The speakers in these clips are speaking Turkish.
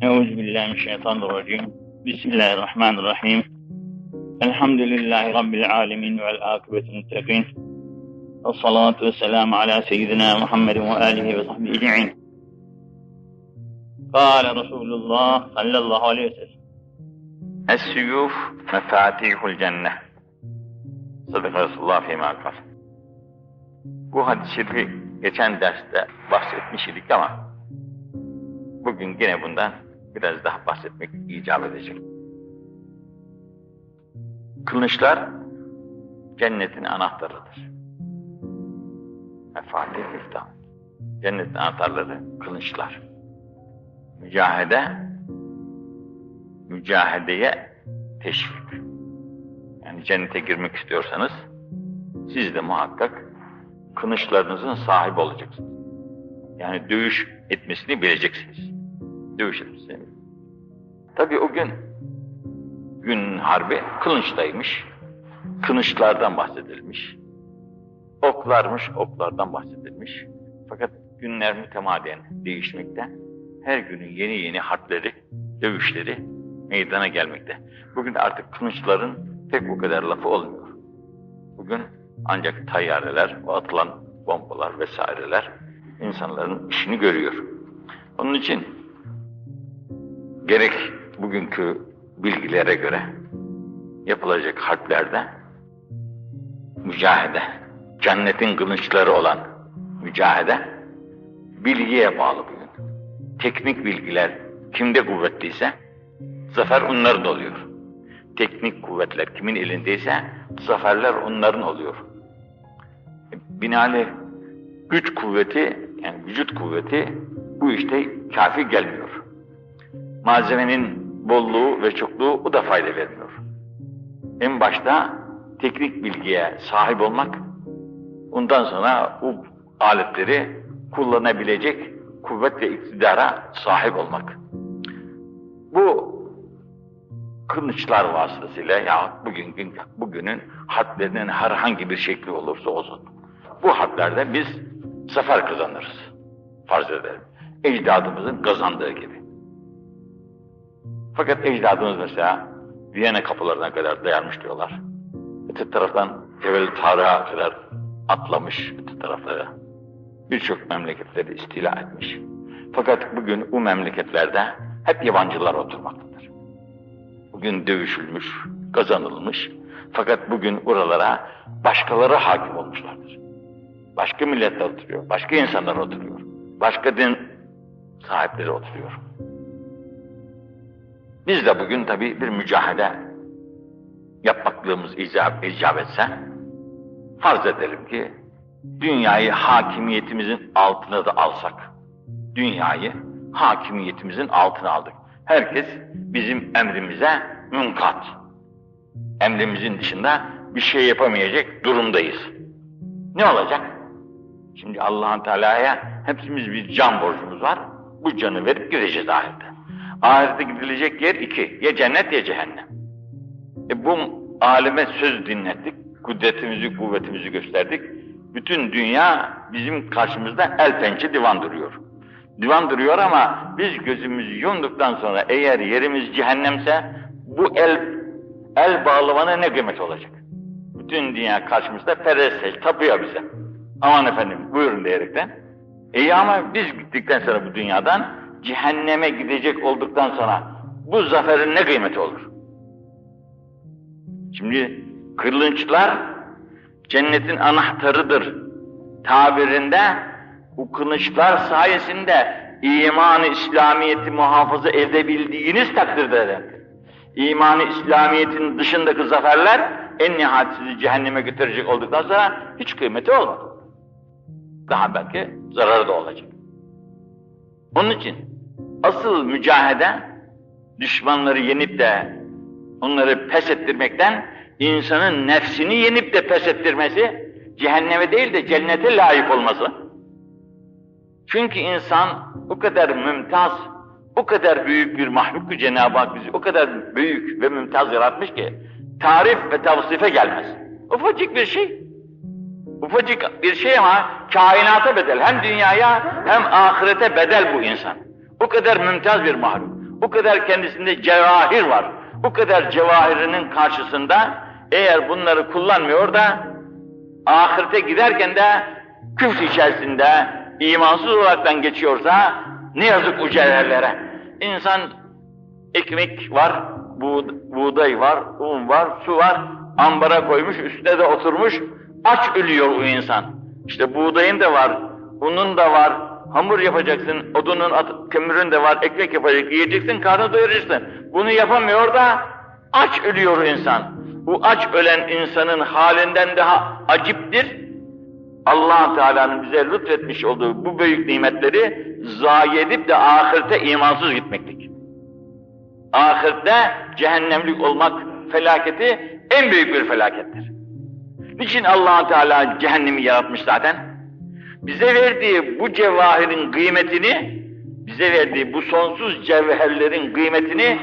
Euzubillahimineşşeytanirracim. Bismillahirrahmanirrahim. Elhamdülillahi Rabbil alemin vel akıbetul muttaqin. Ve salatu ve selamu ala seyyidina Muhammedin ve alihi ve sahbihi ecma'in. Kâle Resulullah sallallahu aleyhi ve sellem. Es-suyuf mefatihul cennet. Sadaka Resulullah fîmâ kâl. Bu hadis-i şerifi geçen derste bahsetmiş idik ama bugün yine bundan biraz daha bahsetmek icap edecek. Kılıçlar cennetin anahtarıdır. Mefatih miftah. Cennetin anahtarları kılıçlar. Mücahedeye teşvik. Yani cennete girmek istiyorsanız siz de muhakkak kılıçlarınızın sahibi olacaksınız. Yani dövüş etmesini bileceksiniz. Dövüş etmesini. Tabii o gün harbi kılıçtaymış. Kılıçlardan bahsedilmiş. Oklarmış, oklardan bahsedilmiş. Fakat günler mütemadiyen değişmekte. Her günün yeni harpleri, dövüşleri meydana gelmekte. Bugün artık kılıçların pek o kadar lafı olmuyor. Bugün ancak tayyareler, o atılan bombalar vesaireler insanların işini görüyor. Onun için gerek bugünkü bilgilere göre yapılacak harplerde mücahede, cennetin kılıçları olan mücahede bilgiye bağlı bugün. Teknik bilgiler kimde kuvvetliyse zafer onların oluyor. Teknik kuvvetler kimin elindeyse zaferler onların oluyor. Binaenaleyh güç kuvveti, yani vücut kuvveti bu işte kafi gelmiyor. Malzemenin bolluğu ve çokluğu o da fayda vermiyor. En başta teknik bilgiye sahip olmak, ondan sonra o aletleri kullanabilecek kuvvet ve iktidara sahip olmak. Bu kılıçlar vasıtasıyla ya bugünün harplerinin herhangi bir şekli olursa olsun, bu harplerde biz zafer kazanırız. Farz edelim. Ecdadımızın kazandığı gibi. Fakat ecdadımız mesela Viyana kapılarına kadar dayanmış diyorlar. Öte taraftan Cebel Tarık'a kadar atlamış öte taraflara. Birçok memleketleri istila etmiş. Fakat bugün bu memleketlerde hep yabancılar oturmaktadır. Bugün dövüşülmüş, kazanılmış. Fakat bugün oralara başkaları hakim olmuşlardır. Başka milletler oturuyor, başka insanlar oturuyor. Başka din sahipleri oturuyor. Biz de bugün tabii bir mücahede yapmaklığımız icap etse, farz edelim ki dünyayı hakimiyetimizin altına da alsak, dünyayı hakimiyetimizin altına aldık. Herkes bizim emrimize münkat. Emrimizin dışında bir şey yapamayacak durumdayız. Ne olacak? Şimdi Allah-u Teala'ya hepimiz bir can borcumuz var. Bu canı verip gideceğiz ahirete. Ahirete gidilecek yer iki. Ya cennet ya cehennem. Bu aleme söz dinlettik. Kudretimizi, kuvvetimizi gösterdik. Bütün dünya bizim karşımızda el pençe divan duruyor. Divan duruyor ama biz gözümüzü yumduktan sonra eğer yerimiz cehennemse bu el bağlamana ne kıymet olacak? Bütün dünya karşımızda perest tapıyor bize. Aman efendim buyurun diyerekten. Ama biz gittikten sonra bu dünyadan cehenneme gidecek olduktan sonra bu zaferin ne kıymeti olur? Şimdi kılıçlar cennetin anahtarıdır tabirinde bu kılıçlar sayesinde iman-ı İslamiyet'i muhafaza edebildiğiniz takdirde iman-ı İslamiyet'in dışındaki zaferler en nihayet sizi cehenneme götürecek olduktan sonra hiç kıymeti olmadı. Daha belki zararı da olacak. Onun için asıl mücahede düşmanları yenip de onları pes ettirmekten insanın nefsini yenip de pes ettirmesi, cehenneme değil de cennete layık olması. Çünkü insan o kadar mümtaz, o kadar büyük bir mahluk ki Cenab-ı Hak bizi o kadar büyük ve mümtaz yaratmış ki tarif ve tavsife gelmez. Ufacık bir şey. Ufacık bir şey ama kainata bedel. Hem dünyaya hem ahirete bedel bu insan. O kadar mümtaz bir mahluk. Bu kadar kendisinde cevahir var. Bu kadar cevahirinin karşısında eğer bunları kullanmıyor da ahirete giderken de küfür içerisinde imansız olaraktan geçiyorsa ne yazık o cevherlere. İnsan ekmek var, buğday var, un var, su var, ambara koymuş, üstüne de oturmuş, aç ölüyor o insan. İşte buğdayın da var, unun da var, hamur yapacaksın, odunun, kömürün de var, ekmek yapacaksın, yiyeceksin, karnı doyuracaksın. Bunu yapamıyor da aç ölüyor insan. Bu aç ölen insanın halinden daha aciptir. Allah Teala'nın bize lütfetmiş olduğu bu büyük nimetleri zayi edip de ahirete imansız gitmektik. Ahirette cehennemlik olmak felaketi en büyük bir felakettir. Niçin Allah Teala cehennemi yaratmış zaten? Bize verdiği bu cevherin kıymetini, bize verdiği bu sonsuz cevherlerin kıymetini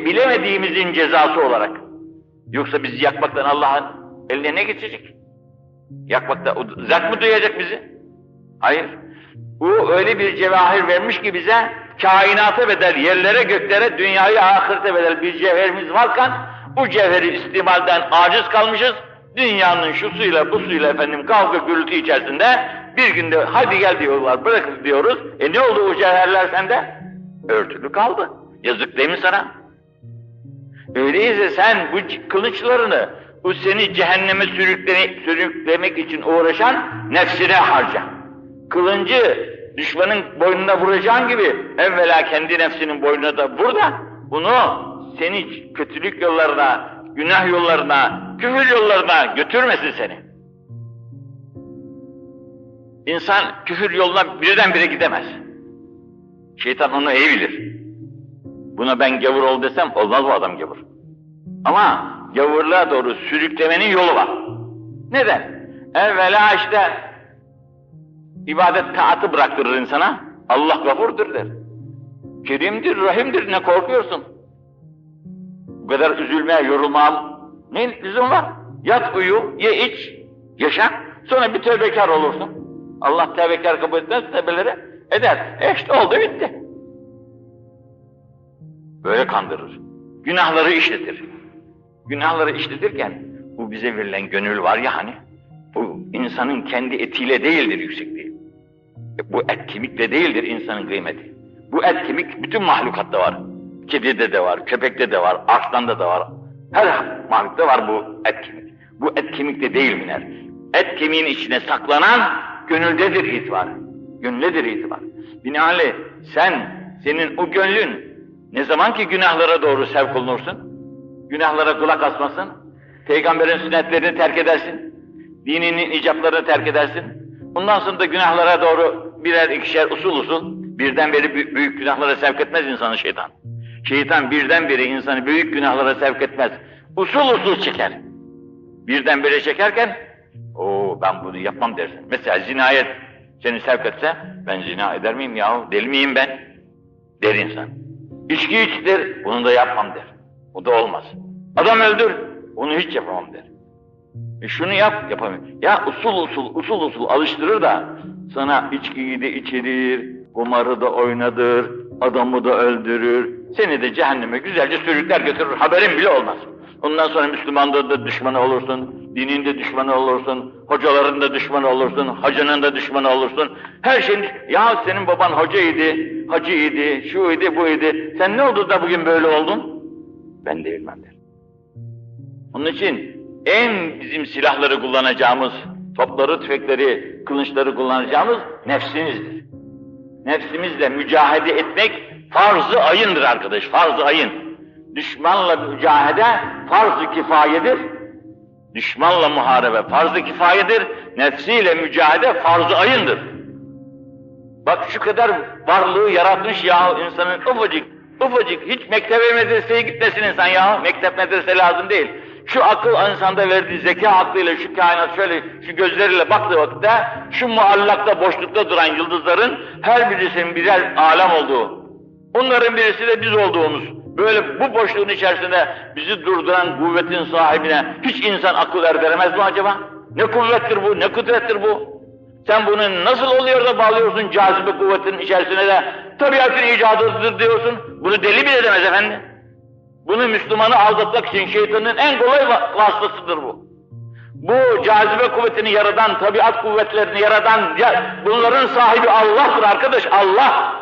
bilemediğimizin cezası olarak. Yoksa bizi yakmaktan Allah'ın eline ne geçecek? Yakmakta, zevk mı duyacak bizi? Hayır. Bu öyle bir cevahir vermiş ki bize, kainata bedel, yerlere göklere, dünyayı ahirete bedel bir cevherimiz varken, bu cevheri istimalden aciz kalmışız, dünyanın şu suyla bu suyla efendim kavga gürültü içerisinde bir günde hadi gel diyorlar, bırakın diyoruz. Ne oldu o cevherler sende? Örtülü kaldı. Yazık değil mi sana? Öyleyse sen bu kılıçlarını, bu seni cehenneme sürüklemek için uğraşan nefsine harca. Kılıncı düşmanın boynuna vuracağın gibi evvela kendi nefsinin boynuna da vur da bunu seni kötülük yollarına, günah yollarına, küfür yollarına götürmesin seni. İnsan küfür yoluna birdenbire gidemez. Şeytan onu iyi bilir. Buna ben gavur ol desem olmaz bu adam gavur. Ama gavurluğa doğru sürüklemenin yolu var. Neden? Evvela işte ibadet taatı bıraktırır insana. Allah gafurdur der. Kerimdir, rahimdir, ne korkuyorsun? Bu kadar üzülmeye, yorulmaya ne lüzum var? Yat uyu, ye iç, yaşa, sonra bir tövbekar olursun. Allah tövbekar kabul etmez, tövbeleri eder. İşte oldu bitti. Böyle kandırır. Günahları işletir. Günahları işletirken bu bize verilen gönül var ya hani, bu insanın kendi etiyle değildir yüksekliği. Bu et kemikle değildir insanın kıymeti. Bu et kemik bütün mahlukatta var. Kedide de var, köpekte de var, arslanda da var. Her mahlukta var bu et kemik. Bu et kemikte değil miner. Et kemiğin içine saklanan gönüldedir itibar. Gönüldedir itibar. Binaenaleyh senin o gönlün ne zaman ki günahlara doğru sevk olunursun, günahlara kulak asmasın, peygamberin sünnetlerini terk edersin, dininin icaplarını terk edersin, ondan sonra da günahlara doğru birer ikişer usul birdenbire büyük günahlara sevk etmez insanı şeytan. Şeytan birdenbire insanı büyük günahlara sevk etmez. Usul çeker. Birdenbire çekerken, ben bunu yapmam dersin. Mesela cinayet seni sevk etse, ben zina eder miyim yahu, deli miyim ben? Der insan. İçki içtir, bunu da yapmam der. O da olmaz. Adam öldür, onu hiç yapamam der. Şunu yap, yapamıyorum. Ya usul alıştırır da sana içkiyi de içirir, kumarı da oynadır, adamı da öldürür, seni de cehenneme güzelce sürükler götürür, haberin bile olmaz. Ondan sonra Müslümanlığın da düşmanı olursun, dinin de düşmanı olursun, hocaların da düşmanı olursun, hacının da düşmanı olursun. Her şeyin, ya senin baban hocaydı, hacıydı, şuydu, buydu, sen ne oldu da bugün böyle oldun? Ben de bilmem der. Onun için en bizim silahları kullanacağımız, topları, tüfekleri, kılıçları kullanacağımız nefsimizdir. Nefsimizle mücadele etmek farz-ı ayındır arkadaş, farz-ı ayın. Düşmanla mücadele farz-ı kifayedir. Düşmanla muharebe farz-ı kifayedir. Nefsiyle mücadele farz-ı ayındır. Bak şu kadar varlığı yaratmış ya insanın ufacık hiç mektebe medreseye gitmesin insan ya. Mektep medrese lazım değil. Şu akıl insanda verdiği zeka aklıyla şu kainat şöyle şu gözleriyle baktığı vakitte şu muallakta boşlukta duran yıldızların her birisinin birer alem olduğu. Onların birisi de biz olduğumuz. Böyle bu boşluğun içerisinde bizi durduran kuvvetin sahibine hiç insan akıl erdiremez mi acaba? Ne kuvvettir bu, ne kudrettir bu? Sen bunu nasıl oluyor da bağlıyorsun cazibe kuvvetinin içerisine de tabiatın icadıdır diyorsun. Bunu deli bile demez efendi. Bunu Müslümanı aldatmak için şeytanın en kolay vasıtasıdır bu. Bu cazibe kuvvetini yaradan, tabiat kuvvetlerini yaradan, bunların sahibi Allah'tır arkadaş, Allah.